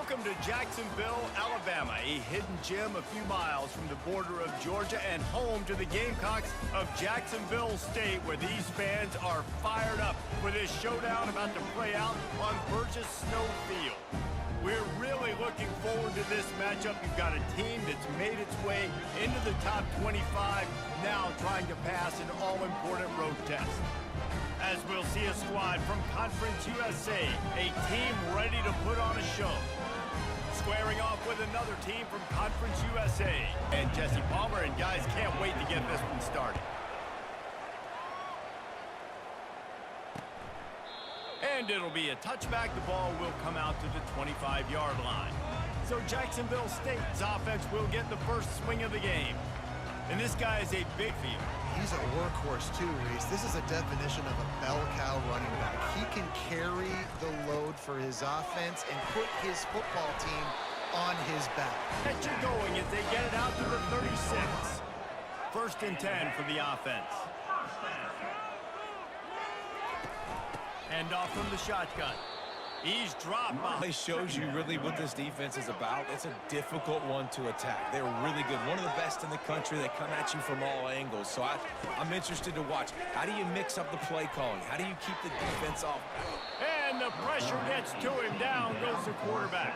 Welcome to Jacksonville, Alabama, a hidden gem a few miles from the border of Georgia and home to the Gamecocks of Jacksonville State, where these fans are fired up for this showdown about to play out on Burgess Snow Field. We're really looking forward to this matchup. You've got a team that's made its way into the top 25, now trying to pass an all-important road test. As we'll see a squad from Conference USA, a team ready to put on a show. Squaring off with another team from Conference USA. And Jesse Palmer, and guys can't wait to get this one started. And it'll be a touchback. The ball will come out to the 25-yard line. So Jacksonville State's offense will get the first swing of the game. And this guy is a big field. He's a workhorse too, Reese. This is a definition of a bell cow running back. He can carry the load for his offense and put his football team on his back. Get you going as they get it out to the 36. First and 10 for the offense. Hand off from the shotgun. He's dropped off. It shows you really what this defense is about. It's a difficult one to attack. They're really good. One of the best in the country. They come at you from all angles. So I'm interested to watch. How do you mix up the play calling? How do you keep the defense off? And the pressure gets to him. Down goes the quarterback.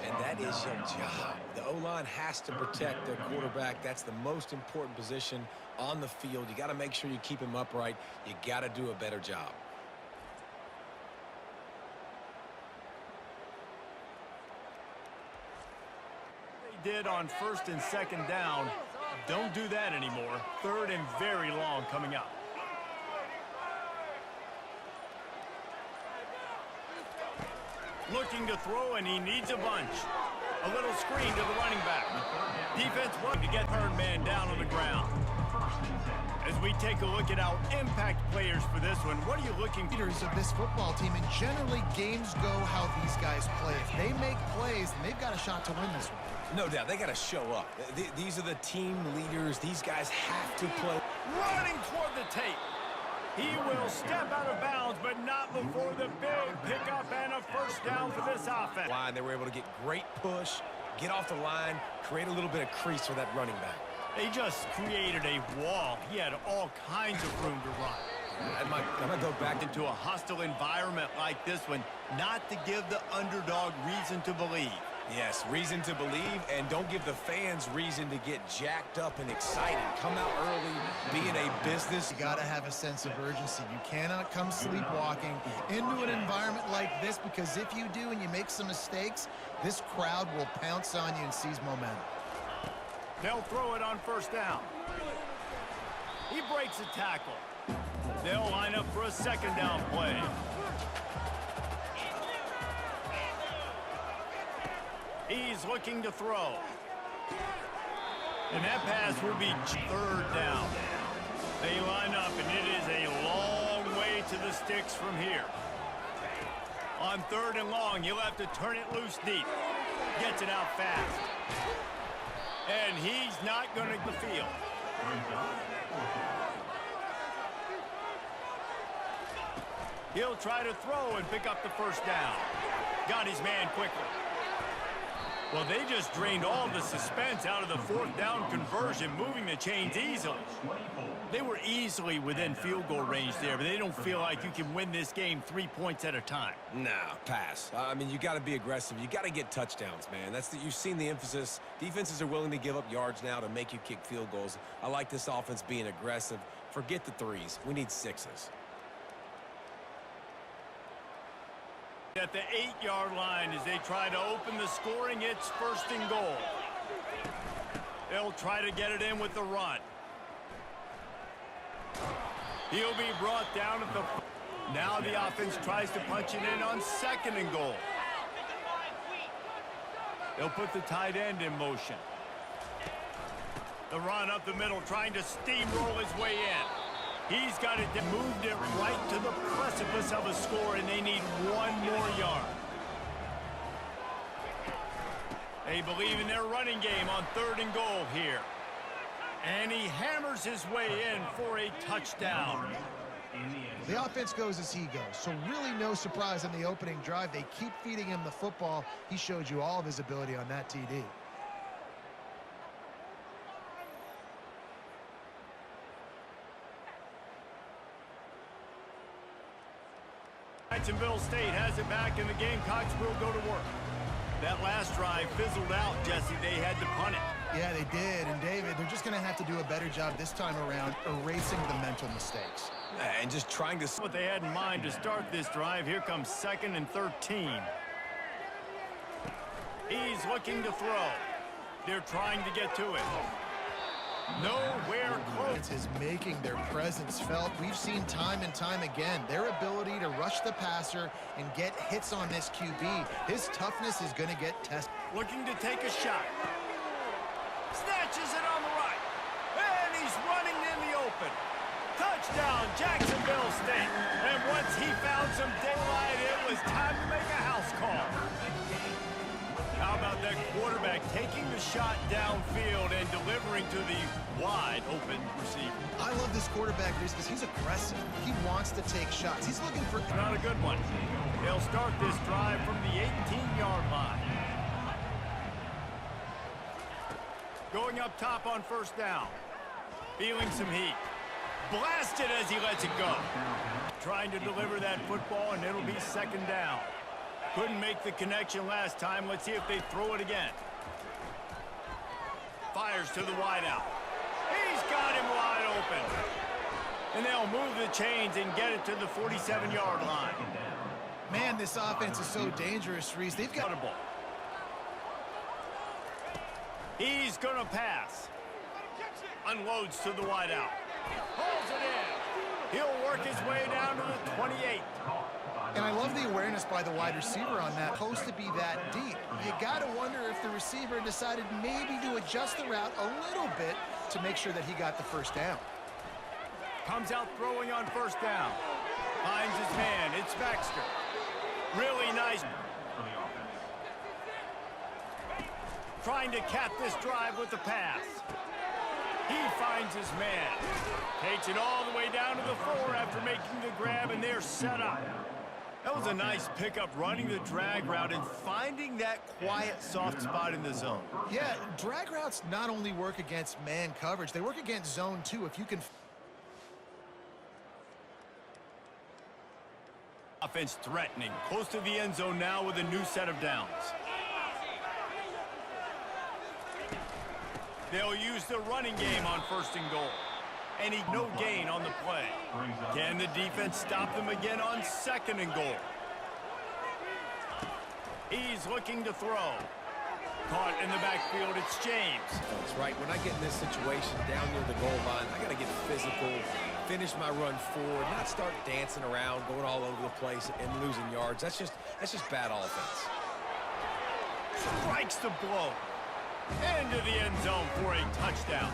And that is your job. The O-line has to protect their quarterback. That's the most important position on the field. You got to make sure you keep him upright. You got to do a better job. Did on first and second down. Don't do that anymore. Third and very long coming up. Looking to throw, and he needs a bunch. A little screen to the running back. Defense wanting to get third man down on the ground. As we take a look at our impact players for this one, what are you looking for? Leaders of this football team, and generally games go how these guys play. If they make plays, then they've got a shot to win this one. No doubt, they got to show up. These are the team leaders. These guys have to play. Running toward the tape. He will step out of bounds, but not before the big pickup and a first down for this offense. Line, they were able to get great push, get off the line, create a little bit of crease for that running back. They just created a wall. He had all kinds of room to run. I'm going to go back into a hostile environment like this one, not to give the underdog reason to believe. Yes, reason to believe, and don't give the fans reason to get jacked up and excited. Come out early, be in a business. You got to have a sense of urgency. You cannot come sleepwalking into an environment like this, because if you do and you make some mistakes, this crowd will pounce on you and seize momentum. They'll throw it on first down. He breaks a tackle. They'll line up for a second down play. He's looking to throw. And that pass will be third down. They line up, and it is a long way to the sticks from here. On third and long, he'll have to turn it loose deep. Gets it out fast. And he's not going to the field. He'll try to throw and pick up the first down. Got his man quickly. Well, they just drained all the suspense out of the fourth down conversion, moving the chains easily. They were easily within field goal range there, but they don't feel like you can win this game 3 points at a time. No, pass. I mean, you got to be aggressive. You got to get touchdowns, man. You've seen the emphasis. Defenses are willing to give up yards now to make you kick field goals. I like this offense being aggressive. Forget the threes. We need sixes. At the 8-yard line as they try to open the scoring, it's first and goal. They'll try to get it in with the run. He'll be brought down at the... Now the offense tries to punch it in on second and goal. They'll put the tight end in motion. The run up the middle, trying to steamroll his way in. He's got it, moved it right to the precipice of a score, and they need one more yard. They believe in their running game on third and goal here. And he hammers his way in for a touchdown. The offense goes as he goes, so really no surprise on the opening drive. They keep feeding him the football. He showed you all of his ability on that TD. Jacksonville State has it back, and the Gamecocks will go to work. That last drive fizzled out, Jesse. They had to punt it. Yeah, they did. And, David, they're just going to have to do a better job this time around erasing the mental mistakes. And just trying to... What they had in mind to start this drive. Here comes 2nd and 13. He's looking to throw. They're trying to get to it. Nowhere close. Is making their presence felt. We've seen time and time again their ability to rush the passer and get hits on this QB. His toughness is going to get tested. Looking to take a shot. Snatches it on the right. And he's running in the open. Touchdown, Jacksonville State. And once he found some daylight, it was time to make a house call. How about that quarterback taking the shot downfield and delivering to the wide open receiver? I love this quarterback because he's aggressive. He wants to take shots. He's looking for... Not a good one. They'll start this drive from the 18-yard line. Going up top on 1st down. Feeling some heat. Blasted as he lets it go. Trying to deliver that football, and it'll be 2nd down. Couldn't make the connection last time. Let's see if they throw it again. Fires to the wideout. He's got him wide open. And they'll move the chains and get it to the 47-yard line. Man, this offense is so dangerous, Reese. They've got... He's going to pass. Unloads to the wideout. Pulls it in. He'll work his way down to the 28. And I love the awareness by the wide receiver on that. Supposed to be that deep. You got to wonder if the receiver decided maybe to adjust the route a little bit to make sure that he got the 1st down. Comes out throwing on 1st down. Finds his man. It's Baxter. Really nice. Trying to cap this drive with the pass. He finds his man. Takes it all the way down to the 4 after making the grab, and they're set up. That was a nice pickup, running the drag route and finding that quiet, soft spot in the zone. Yeah, drag routes not only work against man coverage, they work against zone too. If you can... Offense threatening, close to the end zone now with a new set of downs. They'll use the running game on 1st and goal. And no gain on the play. Can the defense stop them again on 2nd and goal? He's looking to throw. Caught in the backfield, it's James. That's right. When I get in this situation down near the goal line, I got to get physical, finish my run forward, not start dancing around, going all over the place and losing yards. That's just bad offense. Strikes the blow. Into the end zone for a touchdown.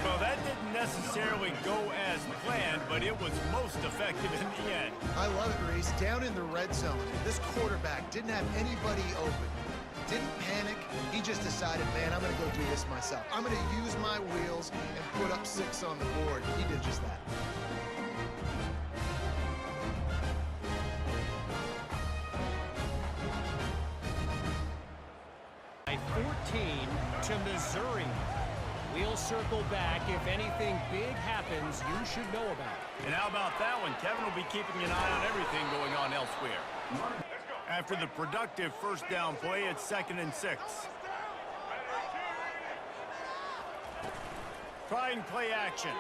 Well, that didn't necessarily go as planned, but it was most effective in the end. I love it, Reese. Down in the red zone, this quarterback didn't have anybody open. Didn't panic. He just decided, man, I'm going to go do this myself. I'm going to use my wheels and put up 6 on the board. He did just that. By 14 to Missouri. We'll circle back. If anything big happens, you should know about it. And how about that one? Kevin will be keeping an eye on everything going on elsewhere. After the productive 1st down play, it's 2nd and 6. Trying play action.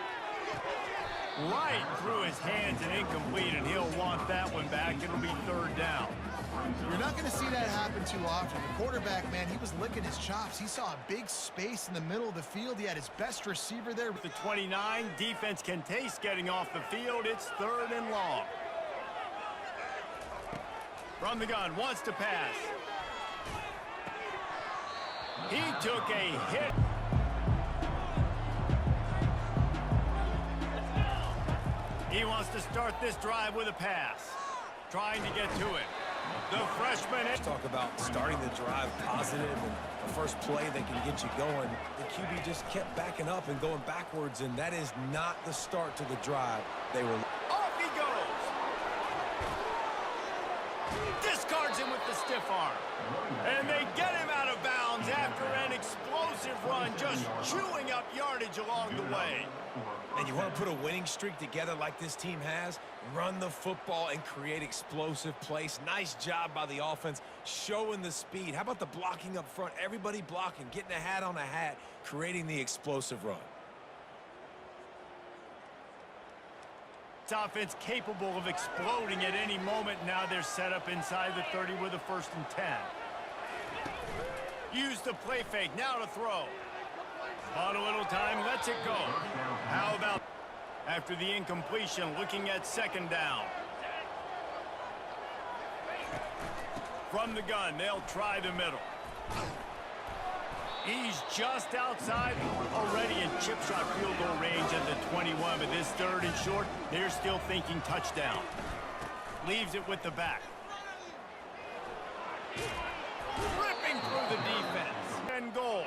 Right through his hands and incomplete, and he'll want that one back. It'll be 3rd down. You're not going to see that happen too often. The quarterback, man, he was licking his chops. He saw a big space in the middle of the field. He had his best receiver there. The 29, defense can taste getting off the field. It's 3rd and long. From the gun, wants to pass. He took a hit. He wants to start this drive with a pass. Trying to get to it. The freshman... Talk about starting the drive positive and the first play that can get you going. The QB just kept backing up and going backwards, and that is not the start to the drive. They were... Off he stiff arm. And they get him out of bounds after an explosive run, just chewing up yardage along the way. And you want to put a winning streak together like this team has? Run the football and create explosive plays. Nice job by the offense, showing the speed. How about the blocking up front? Everybody blocking, getting a hat on a hat, creating the explosive run. This offense capable of exploding at any moment. Now they're set up inside the 30 with a 1st and 10. Use the play fake, now to throw. On a little time, lets it go. How about after the incompletion, looking at 2nd down. From the gun, they'll try the middle. He's just outside, already in chip shot field goal range at the 21, but this 3rd and short, they're still thinking touchdown. Leaves it with the back. Ripping through the defense. And goal.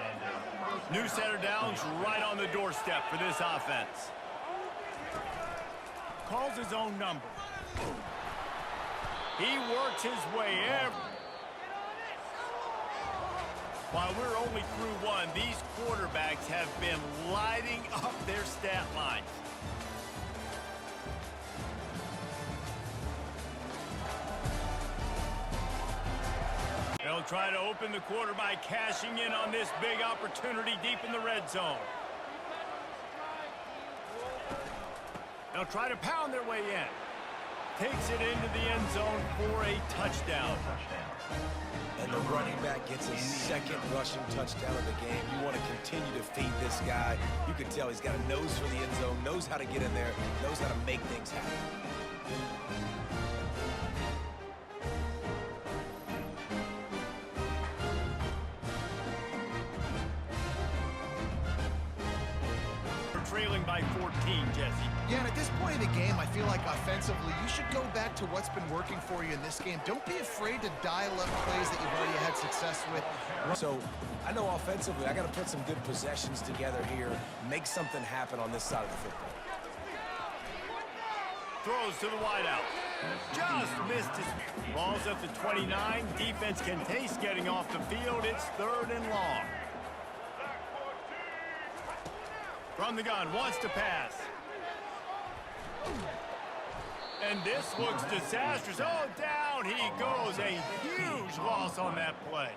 New set of downs right on the doorstep for this offense. Calls his own number. He works his way in. While we're only through one, these quarterbacks have been lighting up their stat lines. They'll try to open the quarter by cashing in on this big opportunity deep in the red zone. They'll try to pound their way in. Takes it into the end zone for a touchdown. And the running back gets his 2nd rushing touchdown of the game. You want to continue to feed this guy. You can tell he's got a nose for the end zone, knows how to get in there, knows how to make things happen. Trailing by 14, Jesse. Yeah, and at this point in the game, I feel like offensively, you should go back to what's been working for you in this game. Don't be afraid to dial up plays that you've already had success with. So, I know offensively, I got to put some good possessions together here, make something happen on this side of the football. Throws to the wideout. Just missed his... Ball's at the 29. Defense can taste getting off the field. It's 3rd and long. From the gun, wants to pass. And this looks disastrous. Oh, down he goes. A huge loss on that play.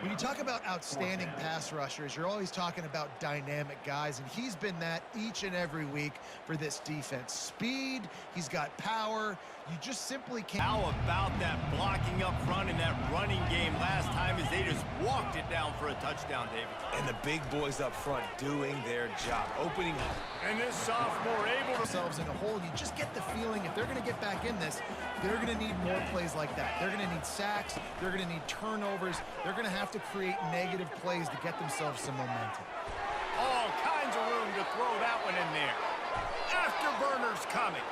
When you talk about outstanding pass rushers, you're always talking about dynamic guys, and he's been that each and every week for this defense. Speed, he's got power. You just simply can't. How about that blocking up front in that running game last time as they just walked it down for a touchdown, David? And the big boys up front doing their job, opening up. And this sophomore able to... themselves in a hole. You just get the feeling if they're going to get back in this, they're going to need more plays like that. They're going to need sacks. They're going to need turnovers. They're going to have to create negative plays to get themselves some momentum. All kinds of room to throw that one in there. Afterburners coming.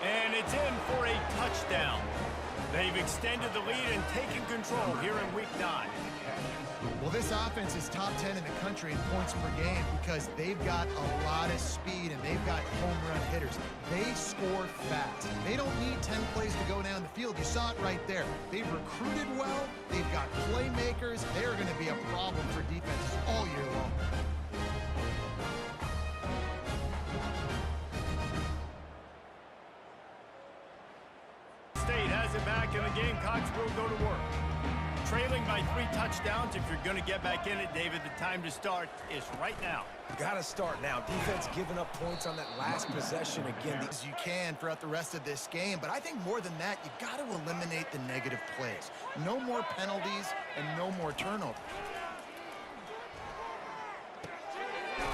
And it's in for a touchdown. They've extended the lead and taken control here in week 9. Well, this offense is top 10 in the country in points per game because they've got a lot of speed and they've got home run hitters. They score fast. They don't need 10 plays to go down the field. You saw it right there. They've recruited well. They've got playmakers. They're going to be a problem for defenses all year long. State has it back and the Gamecocks will go to work. Trailing by 3 touchdowns. If you're going to get back in it, David, the time to start is right now. Got to start now. Defense giving up points on that last possession again. As you can throughout the rest of this game, but I think more than that, you got to eliminate the negative plays. No more penalties and no more turnovers.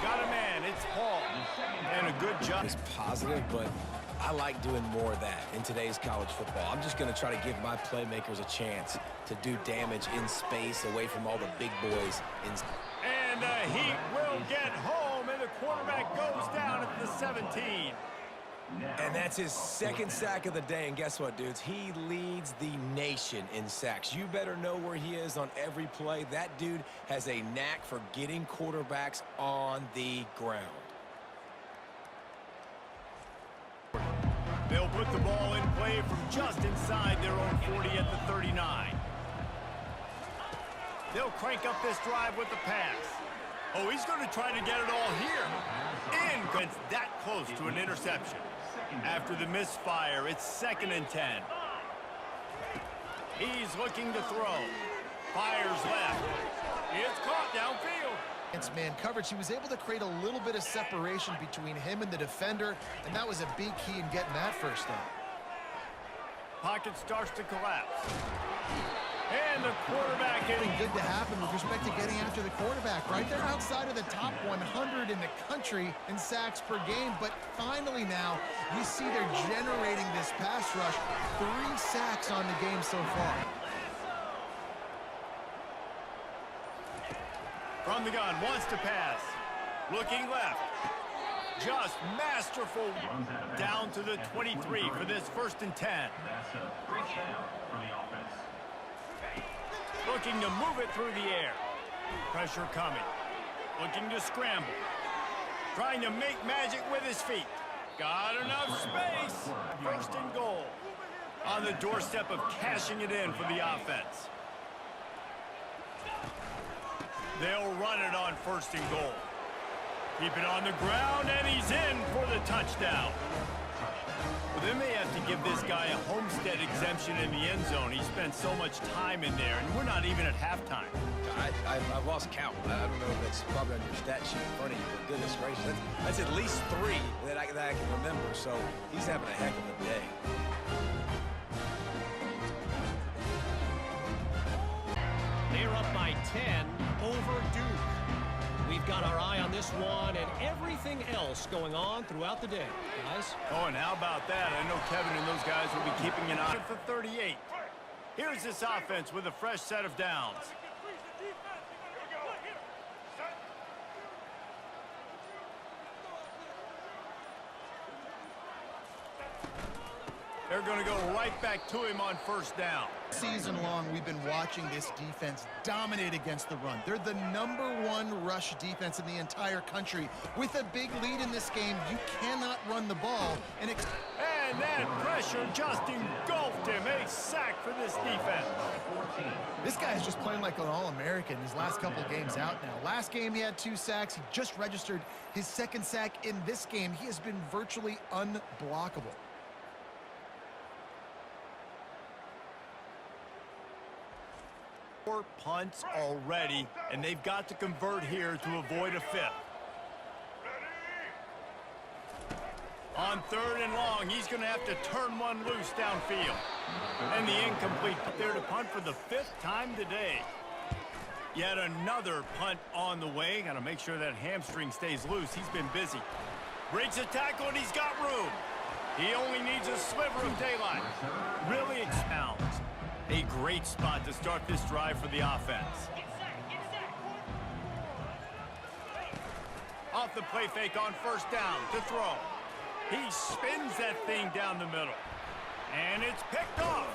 Got a man, it's Paul. And a good job. It's positive, but I like doing more of that in today's college football. I'm just going to try to give my playmakers a chance to do damage in space away from all the big boys. And the Heat will get home, and the quarterback goes down at the 17. And that's his 2nd sack of the day. And guess what, dudes? He leads the nation in sacks. You better know where he is on every play. That dude has a knack for getting quarterbacks on the ground. They'll put the ball in play from just inside their own 40 at the 39. They'll crank up this drive with the pass. Oh, he's going to try to get it all here. It's that close to an interception. After the misfire, it's 2nd and 10. He's looking to throw. Fires left. It's caught downfield. Against man coverage, he was able to create a little bit of separation between him and the defender, and that was a big key in getting that first down. Pocket starts to collapse. And the quarterback hitting. Good to happen with respect to getting after the quarterback, right? They're outside of the top 100 in the country in sacks per game, but finally now you see they're generating this pass rush. 3 sacks on the game so far. From the gun, wants to pass. Looking left. Just masterful. Down to the 23 for this 1st and 10. That's a free down for the offense. Looking to move it through the air. Pressure coming. Looking to scramble. Trying to make magic with his feet. Got enough space. 1st and goal. On the doorstep of cashing it in for the offense. They'll run it on 1st and goal. Keep it on the ground, and he's in for the touchdown. Well, they may have to give this guy a homestead exemption in the end zone. He spent so much time in there, and we're not even at halftime. I've lost count. I don't know if that's probably on your stat sheet in front of you, but goodness gracious, that's at least 3 that I can remember, so he's having a heck of a day. They're up by 10 over Duke. We've got our eye on this one and everything else going on throughout the day, guys. Oh, and how about that? I know Kevin and those guys will be keeping an eye at the 38. Here's this offense with a fresh set of downs. They're going to go right back to him on 1st down. Season long, we've been watching this defense dominate against the run. They're the #1 rush defense in the entire country. With a big lead in this game, you cannot run the ball. And that pressure just engulfed him. A sack for this defense. This guy is just playing like an All-American his last couple of games out now. Last game, he had 2 sacks. He just registered his 2nd sack in this game. He has been virtually unblockable. 4 punts already, and they've got to convert here to avoid a 5th. On 3rd and long, he's going to have to turn one loose downfield. And the incomplete there to punt for the 5th time today. Yet another punt on the way. Got to make sure that hamstring stays loose. He's been busy. Breaks a tackle, and he's got room. He only needs a sliver of daylight. Really expounds. A great spot to start this drive for the offense. Off the play fake on 1st down to throw. He spins that thing down the middle. And it's picked off.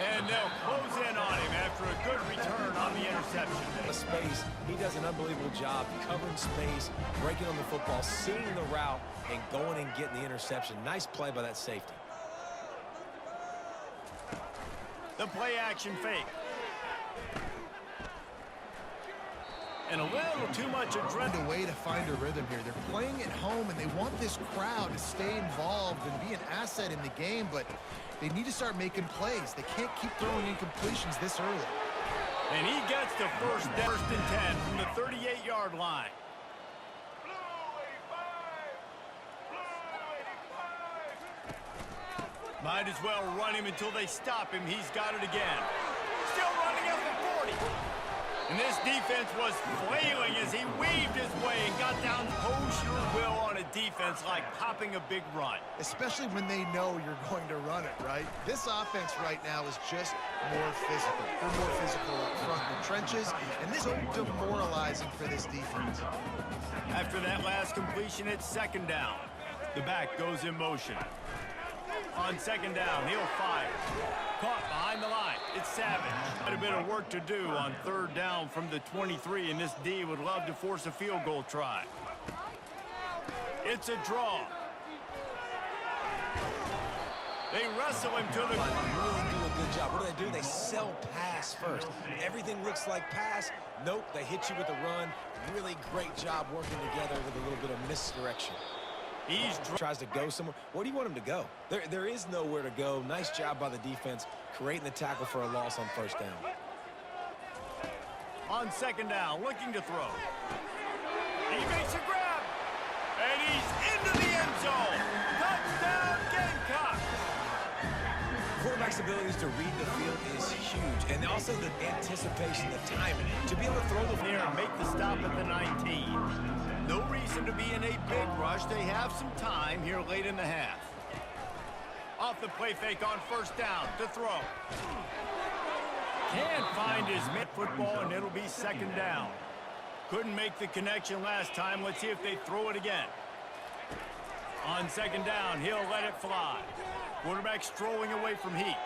And they'll close in on him after a good return on the interception. Space, he does an unbelievable job covering space, breaking on the football, seeing the route, and going and getting the interception. Nice play by that safety. The play action fake. And a little too much adrenaline. A way to find a rhythm here. They're playing at home, and they want this crowd to stay involved and be an asset in the game, but they need to start making plays. They can't keep throwing incompletions this early. And he gets the 1st and 10 from the 38-yard line. Might as well run him until they stop him. He's got it again. Still running up the 40. And this defense was flailing as he weaved his way and got down. Pose your will on a defense like popping a big run. Especially when they know you're going to run it, right? This offense right now is just more physical. They're more physical up front in the trenches, and this is so demoralizing for this defense. After that last completion, it's 2nd down. The back goes in motion. On 2nd down, he'll fire. Caught behind the line. It's Savage. Got a bit of work to do on 3rd down from the 23, and this D would love to force a field goal try. It's a draw. They wrestle him to the... Really do a good job. What do? They sell pass first. first. Everything looks like pass. Nope, they hit you with a run. Really great job working together with a little bit of misdirection. He tries to go somewhere. Where do you want him to go? There is nowhere to go. Nice job by the defense, creating the tackle for a loss on first down. On second down, looking to throw. He makes a grab, and he's into the end zone. Touchdown, Gamecocks! Quarterback's abilities to read the field is huge, and also the anticipation, the timing, to be able to throw the Here and make the stop at the 19. No reason to be in a big rush. They have some time here late in the half. Off the play fake on first down to throw. Can't find his mid-football, and it'll be second down. Couldn't make the connection last time. Let's see if they throw it again. On second down, he'll let it fly. Quarterback strolling away from Heat.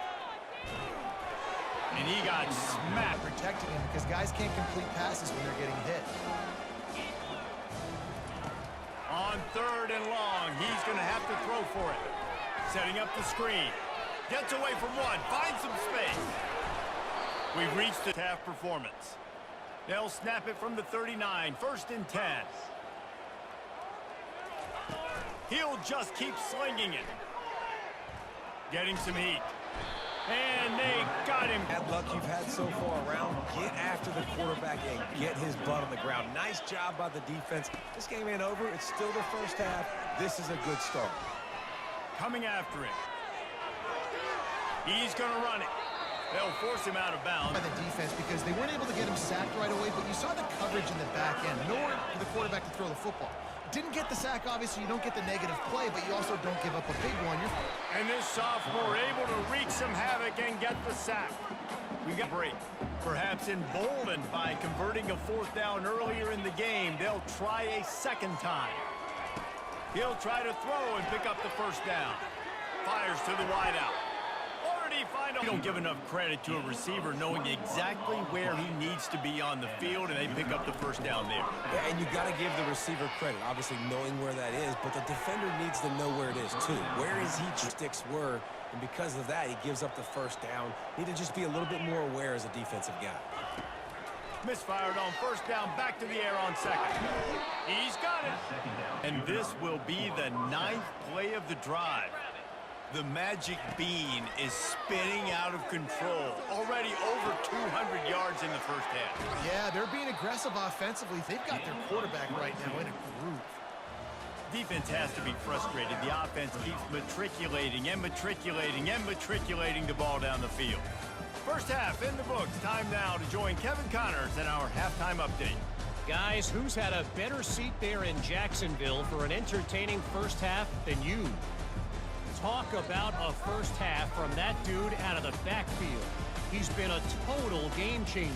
And he got smacked. Protecting him because guys can't complete passes when they're getting hit. On third and long, he's going to have to throw for it. Setting up the screen. Gets away from one. Finds some space. We've reached the half performance. They'll snap it from the 39. First and 10. He'll just keep slinging it. Getting some heat. And they got him. Bad luck you've had so far around. Get after the quarterback and get his butt on the ground. Nice job by the defense. This game ain't over. It's still the first half. This is a good start. Coming after him. He's going to run it. They'll force him out of bounds. By the defense because they weren't able to get him sacked right away, but you saw the coverage in the back end. Nowhere for the quarterback to throw the football. Didn't get the sack, obviously. You don't get the negative play, but you also don't give up a big one. And this sophomore able to wreak some havoc and get the sack. We got a break. Perhaps emboldened by converting a fourth down earlier in the game, they'll try a second time. He'll try to throw and pick up the first down. Fires to the wideout. We don't give enough credit to a receiver knowing exactly where he needs to be on the field, and they pick up the first down there. Yeah, and you got to give the receiver credit, obviously knowing where that is, but the defender needs to know where it is too. Where his heat sticks were, and because of that, he gives up the first down. Need to just be a little bit more aware as a defensive guy. Misfired on first down, back to the air on second. He's got it. And this will be the 9th play of the drive. The magic bean is spinning out of control. Already over 200 yards in the first half. Yeah, they're being aggressive offensively. They've got their quarterback right now in a groove. Defense has to be frustrated. The offense keeps matriculating and matriculating and matriculating the ball down the field. First half in the books. Time now to join Kevin Connors in our halftime update. Guys, who's had a better seat there in Jacksonville for an entertaining first half than you? Talk about a first half from that dude out of the backfield. He's been a total game changer.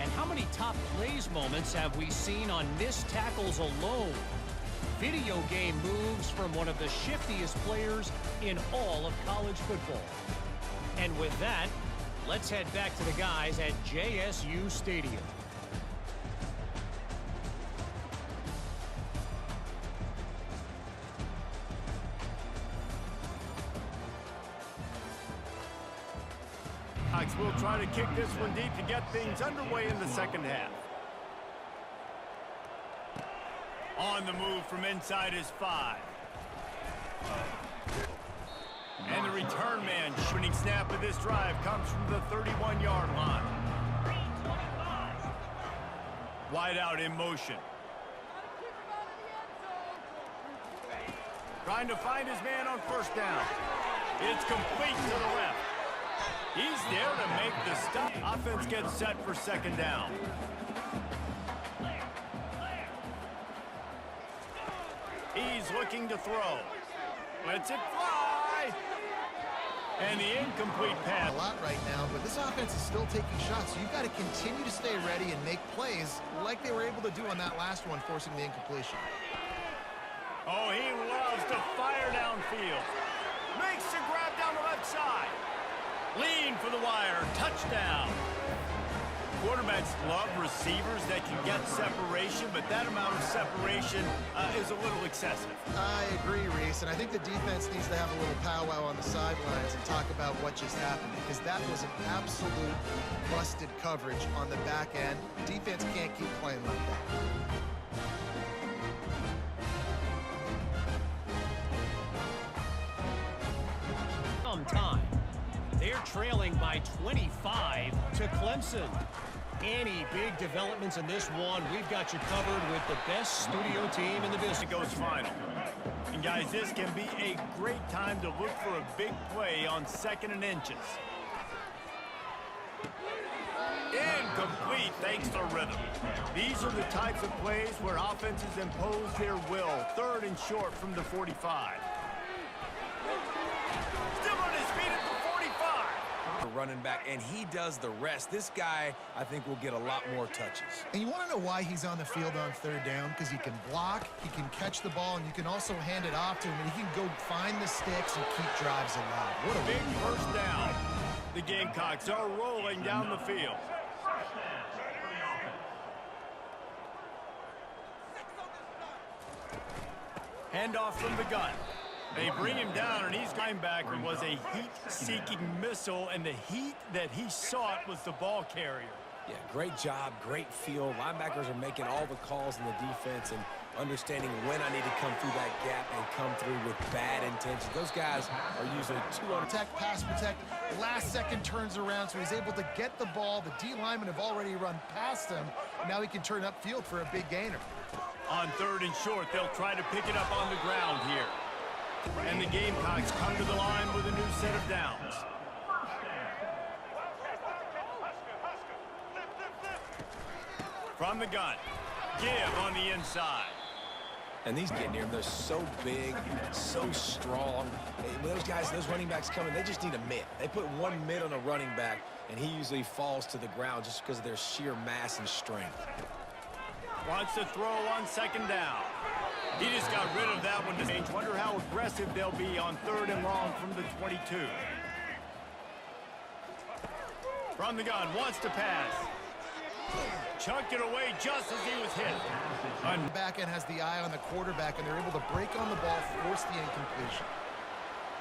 And how many top plays moments have we seen on missed tackles alone? Video game moves from one of the shiftiest players in all of college football. And with that, let's head back to the guys at JSU Stadium. Will try to kick this one deep to get things underway in the second half. On the move from inside his 5. And the return man shooting snap of this drive comes from the 31-yard line. Wide out in motion. Trying to find his man on first down. It's complete to the left. He's there to make the stop. Offense gets set for second down. He's looking to throw. Lets it fly. And the incomplete pass. A lot right now, but this offense is still taking shots. So you've got to continue to stay ready and make plays like they were able to do on that last one, forcing the incompletion. Oh, he loves to fire downfield. Makes the grab down the left side. Lean for the wire. Touchdown. quarterbacks love receivers that can get separation, but that amount of separation is a little excessive. I agree, Reese, and I think the defense needs to have a little powwow on the sidelines and talk about what just happened, because that was an absolute busted coverage on the back end. Defense can't keep playing like that. Time. They're trailing by 25 to Clemson. Any big developments in this one, we've got you covered with the best studio team in the business. It goes final. And guys, this can be a great time to look for a big play on 2nd and inches. Incomplete thanks to rhythm. These are the types of plays where offenses impose their will. 3rd and short from the 45. Running back, and he does the rest. This guy, I think, will get a lot more touches. And you want to know why he's on the field on 3rd down? Because he can block, he can catch the ball, and you can also hand it off to him, and he can go find the sticks and keep drives alive. What a big first down. The Gamecocks are rolling down the field. Handoff from the gun. They bring him down, and his linebacker was a heat-seeking missile, and the heat that he sought was the ball carrier. Yeah, great job, great feel. Linebackers are making all the calls in the defense and understanding when I need to come through that gap and come through with bad intentions. Those guys are usually 2 on protect, pass protect. Last second turns around, so he's able to get the ball. The D linemen have already run past him. Now he can turn upfield for a big gainer. On 3rd and short, they'll try to pick it up on the ground here. And the Gamecocks come to the line with a new set of downs. From the gun, give on the inside. And these getting here, they're so big, so strong. When those guys, those running backs coming, they just need a mid. They put 1 mid on a running back, and he usually falls to the ground just because of their sheer mass and strength. Wants to throw on 2nd down. He just got rid of that one to change. Wonder how aggressive they'll be on 3rd and long from the 22. From the gun, wants to pass. Chunked it away just as he was hit. The back end has the eye on the quarterback, and they're able to break on the ball, force the incompletion.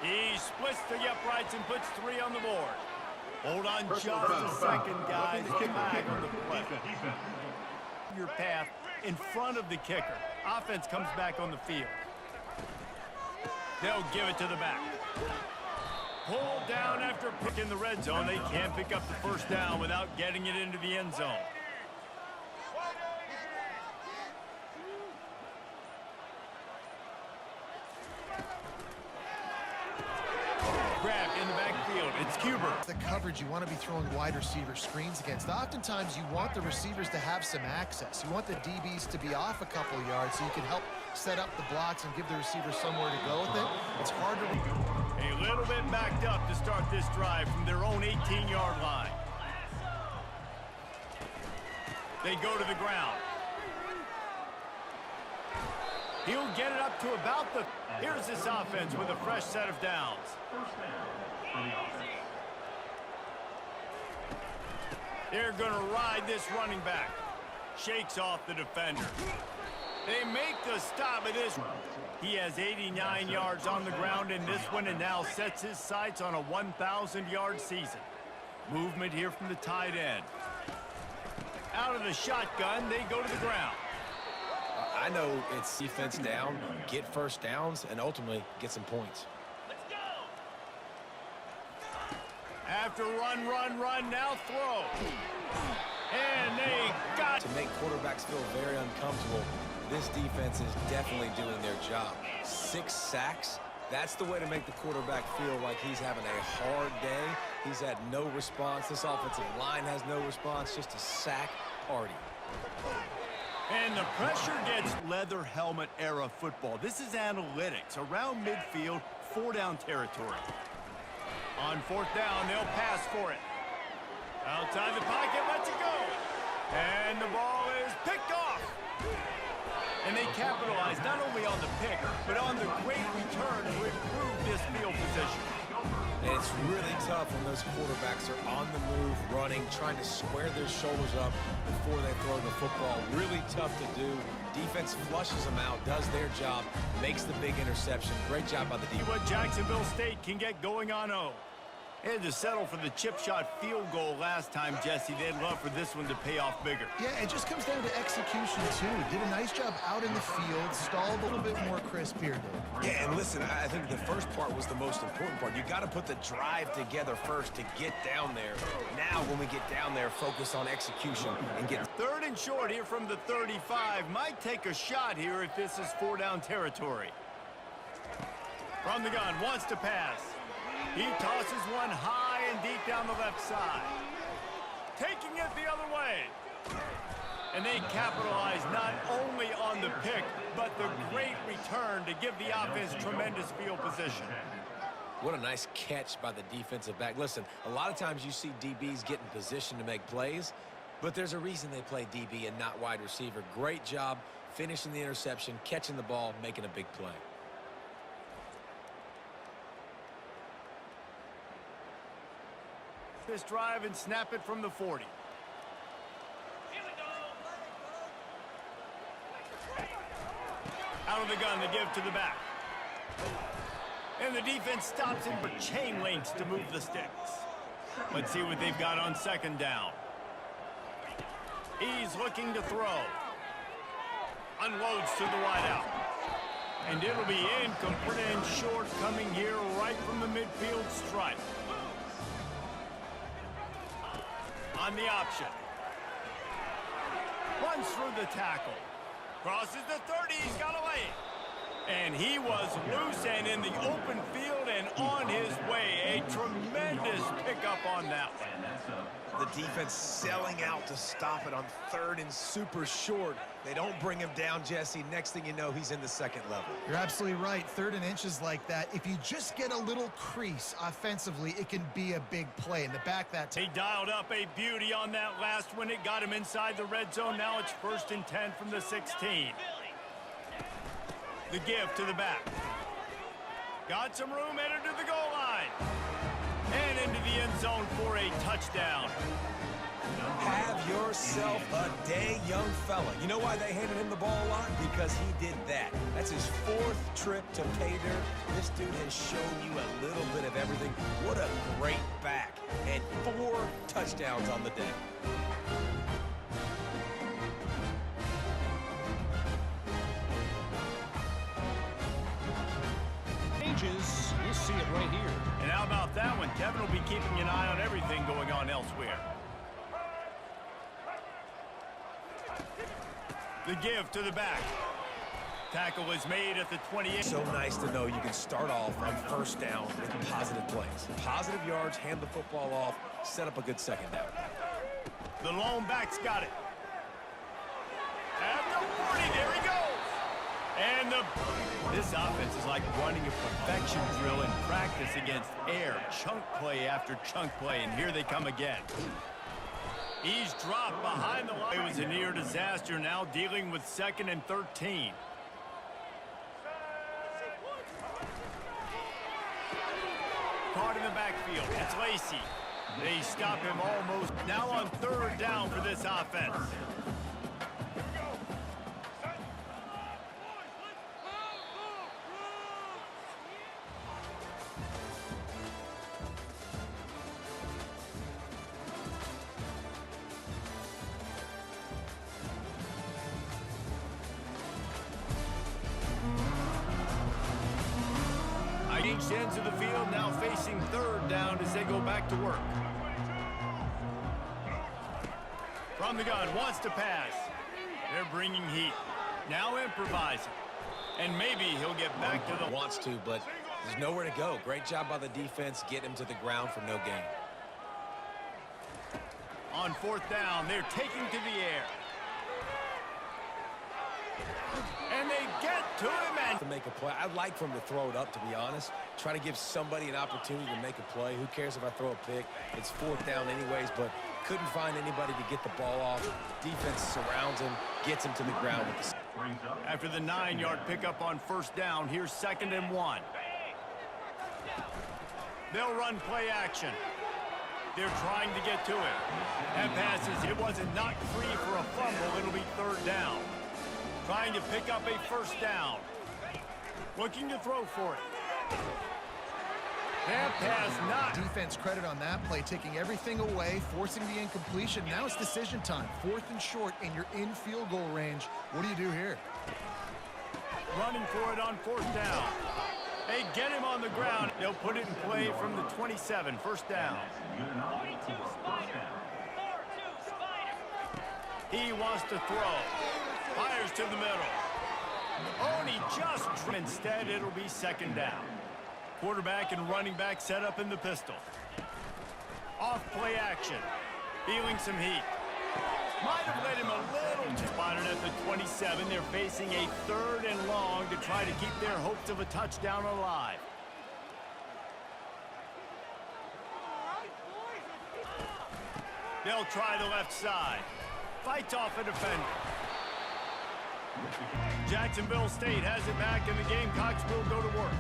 He splits the uprights and puts 3 on the board. Hold on just a second, guys. Get back on the play. Your path in front of the kicker. Offense comes back on the field. They'll give it to the back. Pulled down after picking the red zone. They can't pick up the first down without getting it into the end zone. Grabbed in the backfield. It's Cuber. The coverage you want to be throwing wide receiver screens against. Oftentimes you want the receivers to have some access. You want the DBs to be off a couple yards so you can help set up the blocks and give the receiver somewhere to go with it. It's hard to... A little bit backed up to start this drive from their own 18-yard line. They go to the ground. He'll get it up to about the... Here's this offense with a fresh set of downs. They're going to ride this running back. Shakes off the defender. They make the stop of this. He has 89 yards on the ground in this one and now sets his sights on a 1,000-yard season. Movement here from the tight end. Out of the shotgun, they go to the ground. I know it's defense down, get first downs, and ultimately get some points. After run, now throw. And they got... To make quarterbacks feel very uncomfortable, this defense is definitely doing their job. 6 sacks, that's the way to make the quarterback feel like he's having a hard day. He's had no response. This offensive line has no response, just a sack party. And the pressure gets leather helmet era football. This is analytics. Around midfield, 4-down territory. On 4th down, they'll pass for it. Outside the pocket, lets it go. And the ball is picked off. And they capitalize not only on the pick, but on the great return to improve this field position. And it's really tough when those quarterbacks are on the move, running, trying to square their shoulders up before they throw the football. Really tough to do. Defense flushes them out, does their job, makes the big interception. Great job by the defense. See what Jacksonville State can get going on 0. They had to settle for the chip shot field goal last time, Jesse. They'd love for this one to pay off bigger. Yeah, it just comes down to execution, too. Did a nice job out in the field, stalled a little bit more crisp here, Dave. Yeah, and listen, I think the first part was the most important part. You got to put the drive together first to get down there. Now, when we get down there, focus on execution and get... 3rd and short here from the 35. Might take a shot here if this is 4-down territory. From the gun, wants to pass. He tosses one high and deep down the left side. Taking it the other way. And they capitalize not only on the pick, but the great return to give the offense tremendous field position. What a nice catch by the defensive back. Listen, a lot of times you see DBs get in position to make plays, but there's a reason they play DB and not wide receiver. Great job finishing the interception, catching the ball, making a big play. This drive and snap it from the 40. Out of the gun, the give to the back. And the defense stops him for chain links to move the sticks. Let's see what they've got on 2nd down. He's looking to throw. Unloads to the wideout. And it'll be incomplete and short coming here right from the midfield stripe. On the option. Runs through the tackle. Crosses the 30. He's got away. And he was loose and in the open field and on his way. A tremendous pickup on that one. The defense selling out to stop it on 3rd and super short. They don't bring him down, Jesse. Next thing you know, he's in the 2nd level. You're absolutely right. 3rd and inches like that. If you just get a little crease offensively, it can be a big play. In the back that He dialed up a beauty on that last one. It got him inside the red zone. Now it's 1st and 10 from the 16. The give to the back. Got some room, headed to the goal line. And into the end zone for a touchdown. Have yourself a day, young fella. You know why they handed him the ball a lot? Because he did that. That's his 4th trip to pay dirt. This dude has shown you a little bit of everything. What a great back. And 4 touchdowns on the day. You'll see it right here. And how about that one? Kevin will be keeping an eye on everything going on elsewhere. The give to the back. Tackle is made at the 28. So nice to know you can start off on 1st down with positive plays. Positive yards, hand the football off, set up a good 2nd down. The lone back's got it. At the 40, there he goes. And this offense is like running a perfection drill in practice against air. Chunk play after chunk play, and here they come again. He's dropped behind the line. It was a near disaster, now dealing with 2nd and 13. Caught in the backfield. It's Lacey. They stop him almost. Now on 3rd down for this offense. Each ends of the field now facing 3rd down as they go back to work. From the gun, wants to pass. They're bringing heat. Now improvising. And maybe he'll get back to the... Wants to, but there's nowhere to go. Great job by the defense, getting him to the ground for no gain. On 4th down, they're taking to the air. And they get to him and... To make a play. I'd like for him to throw it up, to be honest. Try to give somebody an opportunity to make a play. Who cares if I throw a pick? It's 4th down anyways, but couldn't find anybody to get the ball off. Defense surrounds him, gets him to the ground with the... After the 9-yard pickup on 1st down, here's 2nd and 1. They'll run play action. They're trying to get to it. That passes. It wasn't knocked free for a fumble. It'll be third down. Trying to pick up a first down. Looking to throw for it. That pass not. Defense credit on that play, taking everything away, forcing the incompletion. Now it's decision time. 4th and short, and you're in field goal range. What do you do here? Running for it on 4th down. They get him on the ground. They'll put it in play from the 27. First down. He wants to throw. Fires to the middle. Oh, and he just... Instead, it'll be second down. Quarterback and running back set up in the pistol. Off play action. Feeling some heat. Might have led him a little too. Spotted at the 27. They're facing a 3rd and long to try to keep their hopes of a touchdown alive. They'll try the left side. Fights off a defender. Jacksonville State has it back, and the Gamecocks will go to work.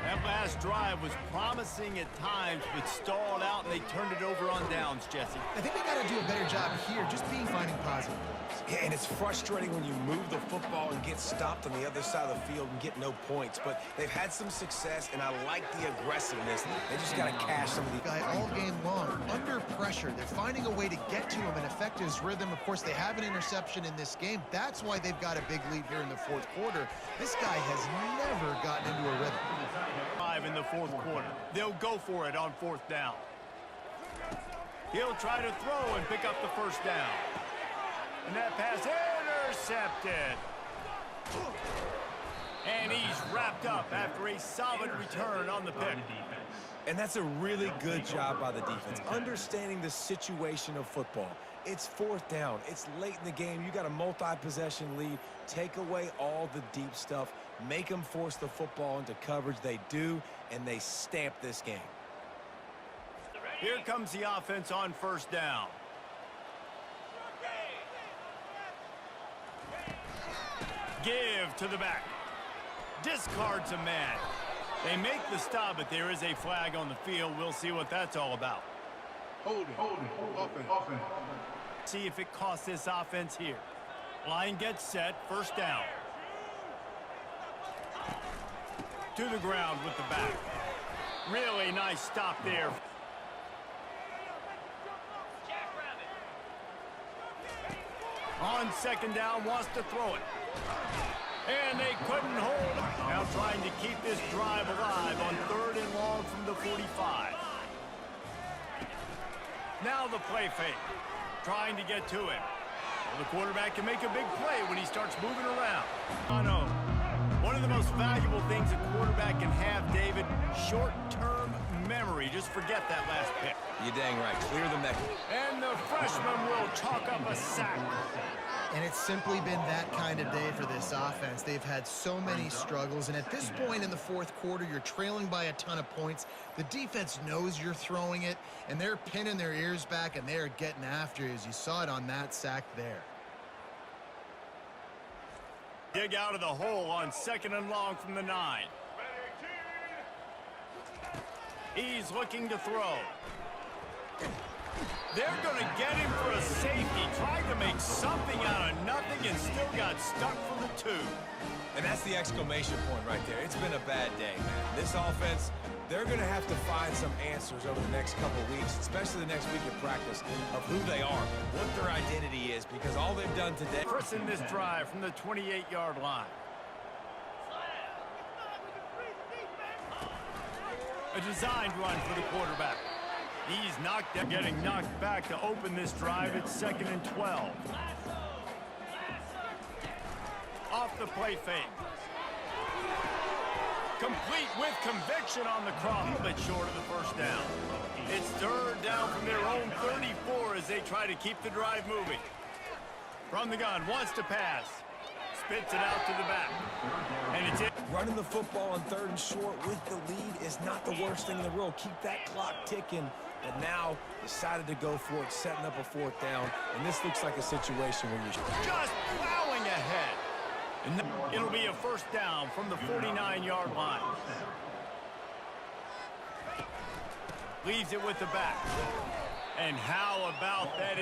That last drive was promising at times, but stalled out, and they turned it over on downs, Jesse. I think they got to do a better job here, just finding positive plays. Yeah, and it's frustrating when you move the football and get stopped on the other side of the field and get no points. But they've had some success, and I like the aggressiveness. They just got to cash some of the... Guy all game long, under pressure. They're finding a way to get to him and affect his rhythm. Of course, they have an interception in this game. That's why they've got a big lead here in the 4th quarter. This guy has never gotten into a rhythm. 5 in the 4th quarter. They'll go for it on 4th down. He'll try to throw and pick up the first down. And that pass intercepted. And he's wrapped up after a solid return on the pick. And that's a really good job by the defense, understanding the situation of football. It's 4th down. It's late in the game. You got a multi-possession lead. Take away all the deep stuff. Make them force the football into coverage. They do, and they stamp this game. Here comes the offense on 1st down. Give to the back. Discards a man. They make the stop, but there is a flag on the field. We'll see what that's all about. Hold it. Offense. See if it costs this offense here. Line gets set. 1st down. To the ground with the back. Really nice stop there. On 2nd down, wants to throw it. And they couldn't hold it. Now trying to keep this drive alive on 3rd and long from the 45. Now the play fake. Trying to get to it. Well, the quarterback can make a big play when he starts moving around. I know. One of the most valuable things a quarterback can have, David, short-term memory. Just forget that last pick. You're dang right. Clear the neck. And the freshman will chalk up a sack. And it's simply been that kind of day for this offense. They've had so many struggles, and at this point in the 4th quarter, you're trailing by a ton of points. The defense knows you're throwing it, and they're pinning their ears back, and they're getting after you, as you saw it on that sack there. Dig out of the hole on 2nd and long from the 9. He's looking to throw. They're going to get him for a safety. Tried to make something out of nothing and still got stuck for the 2. And that's the exclamation point right there. It's been a bad day, man. This offense, they're going to have to find some answers over the next couple of weeks, especially the next week of practice, of who they are, what their identity is, because all they've done today... Christen this drive from the 28-yard line. A designed run for the quarterback. He's getting knocked back to open this drive. It's 2nd and 12. Off the play fake. Complete with conviction on the cross. A little bit short of the 1st down. It's 3rd down from their own 34 as they try to keep the drive moving. From the gun, wants to pass. Spits it out to the back. And it's it. Running the football on 3rd and short with the lead is not the worst thing in the world. Keep that clock ticking. But now decided to go for it, setting up a 4th down. And this looks like a situation where you just plowing ahead. And it'll be a 1st down from the 49-yard line. Leaves it with the back. And how about that?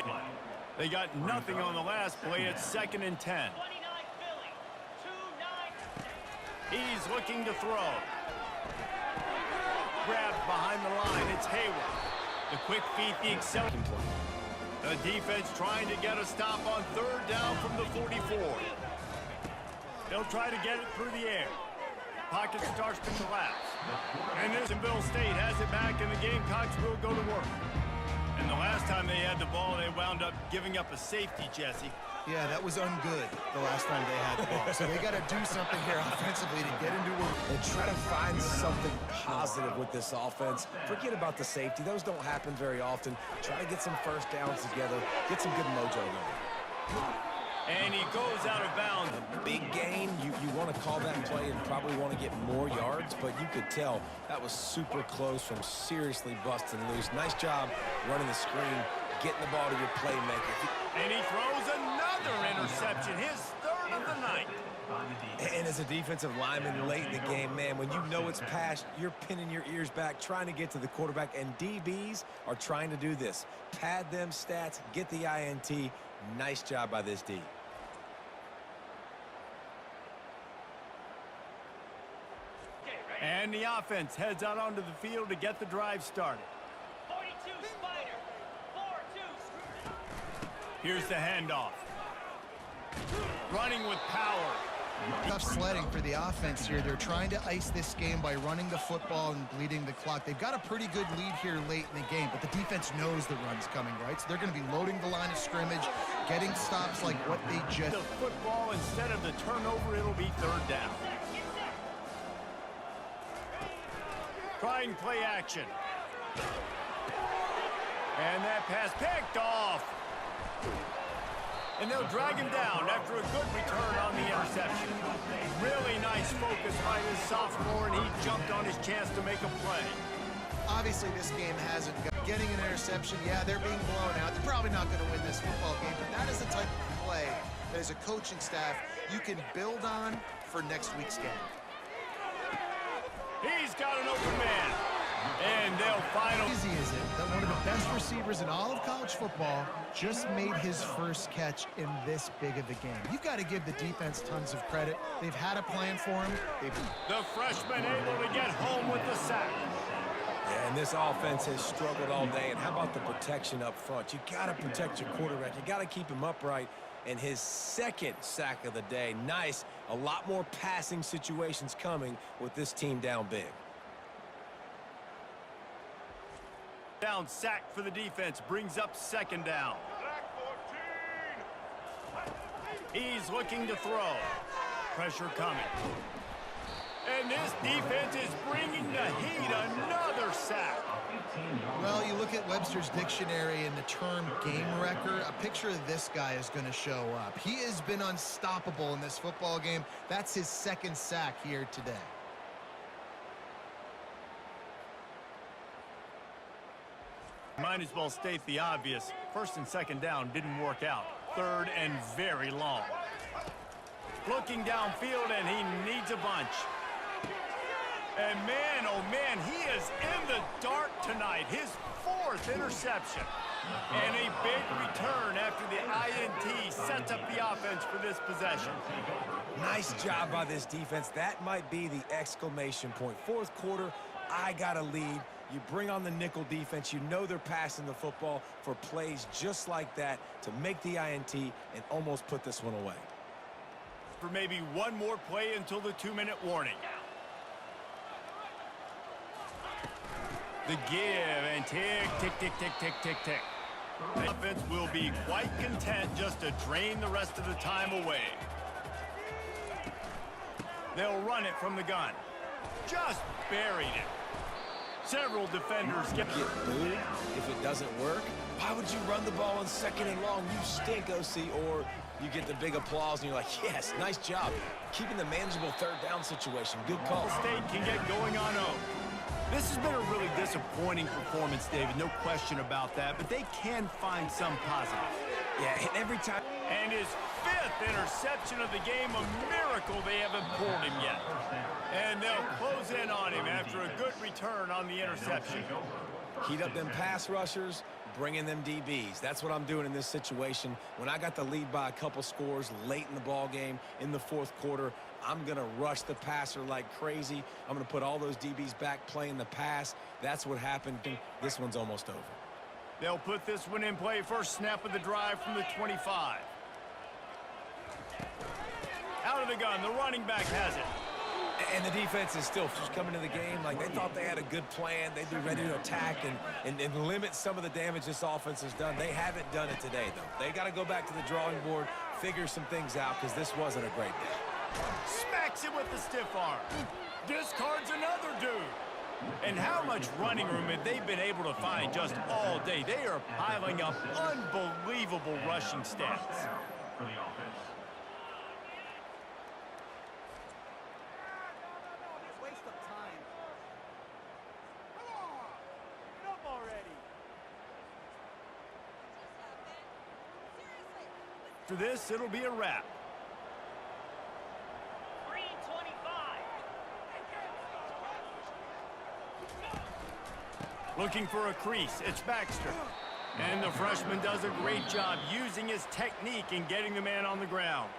They got nothing on the last play. It's 2nd and 10. He's looking to throw. Grabbed behind the line. It's Hayward. The quick feet, the accelerating play. The defense trying to get a stop on 3rd down from the 44. They'll try to get it through the air. Pocket starts to collapse. And Jacksonville State has it back, and the Gamecocks will go to work. And the last time they had the ball, they wound up giving up a safety, Jesse. Yeah, that was ungood the last time they had the ball. So they got to do something here offensively to get into work. And try to find something positive with this offense. Forget about the safety. Those don't happen very often. Try to get some first downs together. Get some good mojo going. And he goes out of bounds. A big gain. You want to call that play and probably want to get more yards, but you could tell that was super close from seriously busting loose. Nice job running the screen, getting the ball to your playmaker. And he throws another interception, his 3rd of the night. And as a defensive lineman late in the game, man, when you know it's past, you're pinning your ears back, trying to get to the quarterback, and DBs are trying to do this. Pad them stats, get the INT. Nice job by this D. And the offense heads out onto the field to get the drive started. 42 Spider. 4-2. Here's the handoff. Running with power. Tough sledding for the offense here. They're trying to ice this game by running the football and bleeding the clock. They've got a pretty good lead here late in the game, but the defense knows the run's coming, right? So they're going to be loading the line of scrimmage, getting stops like what they just... The football, instead of the turnover, it'll be 3rd down. Trying play action. And that pass picked off. And they'll drag him down after a good return on the interception. Really nice focus by this sophomore, and he jumped on his chance to make a play. Obviously, this game hasn't got... Getting an interception, yeah, they're being blown out. They're probably not going to win this football game, but that is the type of play that as a coaching staff you can build on for next week's game. He's got an open man. And they'll final. How easy is it that one of the best receivers in all of college football just made his first catch in this big of a game? You've got to give the defense tons of credit. They've had a plan for him. The freshman able to get home with the sack. Yeah, and this offense has struggled all day. And how about the protection up front? You got to protect your quarterback. You got to keep him upright. And his 2nd sack of the day. Nice. A lot more passing situations coming with this team down big. Down sack for the defense. Brings up 2nd down. He's looking to throw. Pressure coming. And this defense is bringing the heat. Another sack. Well, you look at Webster's dictionary and the term game wrecker, a picture of this guy is going to show up. He has been unstoppable in this football game. That's his 2nd sack here today. Might as well state the obvious. 1st and 2nd down didn't work out. 3rd and very long. Looking downfield, and he needs a bunch. And man, oh man, he is in the dark tonight. His 4th interception. And a big return after the INT sets up the offense for this possession. Nice job by this defense. That might be the exclamation point. 4th quarter, I got a lead. You bring on the nickel defense. You know they're passing the football for plays just like that to make the INT and almost put this one away. For maybe one more play until the 2-minute warning. The give and tick, tick, tick, tick, tick, tick, tick. The offense will be quite content just to drain the rest of the time away. They'll run it from the gun. Just buried it. Several defenders get booed if it doesn't work. Why would you run the ball on 2nd and long? You stink, OC. Or you get the big applause and you're like, yes, nice job. Keeping the manageable 3rd down situation. Good call. State can get going on 0. This has been a really disappointing performance, David, no question about that, but they can find some positives. Yeah, and every time. And his 5th interception of the game, a miracle they haven't pulled him yet. And they'll close in on him after a good return on the interception. Heat up them pass rushers, bring in them DBs. That's what I'm doing in this situation. When I got the lead by a couple scores late in the ball game in the 4th quarter, I'm going to rush the passer like crazy. I'm going to put all those DBs back playing the pass. That's what happened. This one's almost over. They'll put this one in play. First snap of the drive from the 25. Out of the gun, the running back has it. And the defense is still just coming to the game like they thought they had a good plan. They'd be ready to attack and limit some of the damage this offense has done. They haven't done it today, though. They got to go back to the drawing board, figure some things out, because this wasn't a great day. Smacks him with the stiff arm. Discards another dude. And how much running room have they been able to find just all day? They are piling up unbelievable rushing stats. For the offense. Waste of time. Come on! Get up already. For this, it'll be a wrap. 3:25. Looking for a crease, it's Baxter. And the freshman does a great job using his technique and getting the man on the ground.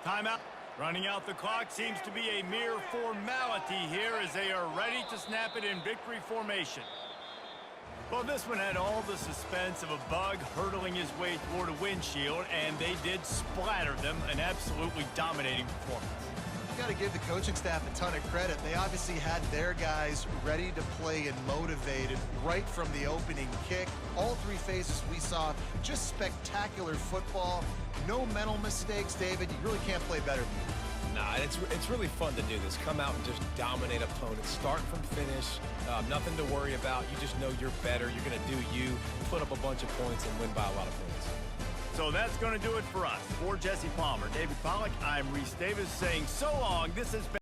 Timeout. Running out the clock seems to be a mere formality here as they are ready to snap it in victory formation. Well, this one had all the suspense of a bug hurtling his way toward a windshield, and they did splatter them, an absolutely dominating performance. You got to give the coaching staff a ton of credit. They obviously had their guys ready to play and motivated right from the opening kick. All 3 phases we saw, just spectacular football. No mental mistakes, David. You really can't play better than that. Nah, it's really fun to do this. Come out and just dominate opponents. Start from finish. Nothing to worry about. You just know you're better. You're going to do you, put up a bunch of points, and win by a lot of points. So that's going to do it for us. For Jesse Palmer, David Pollack, I'm Reese Davis saying so long. This has been